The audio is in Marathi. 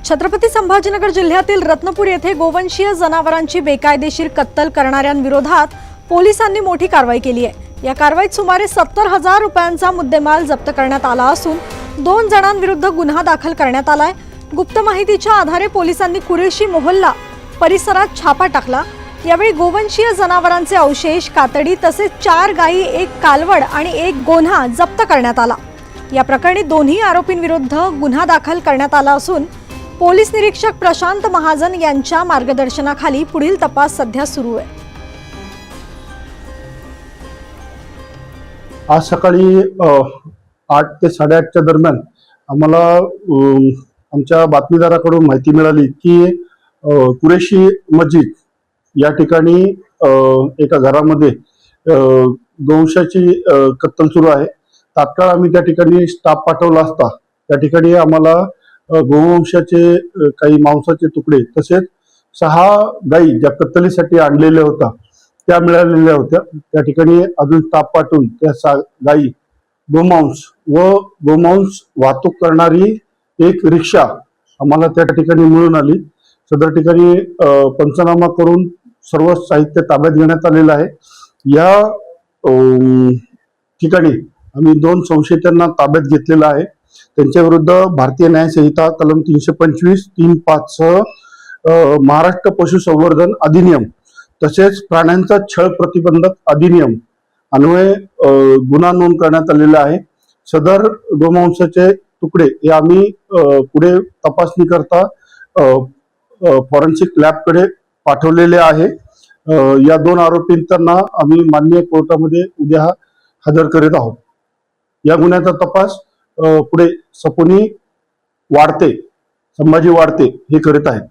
छत्रपती संभाजीनगर जिल्ह्यातील रत्नपूर येथे गोवंशीय जनावरांची बेकायदेशीर कत्तल करणाऱ्यांविरोधात पोलिसांनी मोठी कारवाई केली आहे। या कारवाईत सुमारे 70,000 रुपयांचा मुद्देमाल जप्त करण्यात आला असून 2 जणांविरुद्ध गुन्हा दाखल करण्यात आलाय। गुप्त माहितीच्या आधारे पोलिसांनी कुरेशी मोहल्ला परिसरात छापा टाकला। यावेळी गोवंशीय जनावरांचे अवशेष, कातडी तसेच 4 गायी, 1 कालवड आणि 1 गोन्हा जप्त करण्यात आला। या प्रकरणी दोन्ही आरोपींविरुद्ध गुन्हा दाखल करण्यात आला असून पोलीस निरीक्षक प्रशांत महाजन यांच्या मार्गदर्शनाखाली पुढील तपास सध्या सुरू आहे। आज सकाळी 8 ते 8:30च्या दरम्यान आम्हाला आमच्या बातमीदाराकडून माहिती मिळाली की कुरेशी मस्जिद या ठिकाणी एका घरामध्ये गोवंशाची कत्तल सुरू आहे। तात्काळ आम्ही त्या ठिकाणी स्टाफ पाठवला असता त्या ठिकाणी आम्हाला गोवंशाचे काही मांसाचे तुकडे तसेच 6 गायी ज्या कत्तलीसाठी आणलेल्या होत्या त्या मिळालेल्या होत्या। त्या ठिकाणी अजून स्टाफ पाठवून त्या 6 गायी, गोमांस व गोमांस वाहतूक करणारी एक रिक्षा आम्हाला त्या ठिकाणी मिळून आली। सदर ठिकाणी पंचनामा करून सर्व साहित्य ताब्यात घेण्यात आलेलं आहे। या ठिकाणी आम्ही 2 संशयितांना ताब्यात घेतलेला आहे। त्यांच्या विरुद्ध भारतीय न्याय संहिता कलम 325, 3.5 सह महाराष्ट्र पशुसंवर्धन अधिनियम तसेच प्राण्यांचा छळ प्रतिबंधक अधिनियम अन्वये गुन्हा नोंद करण्यात आलेला आहे। सदर गोमांसाचे तुकडे हे आम्ही पुढे तपासणी करता फॉरेन्सिक लॅबकडे पाठवलेले आहे। या 2 आरोपींना आम्ही माननीय कोर्टामध्ये उद्या हजर करीत आहोत। या गुन्ह्याचा तपास पुढे सपोनी वाढते, संभाजी वाढते हे करीत आहेत।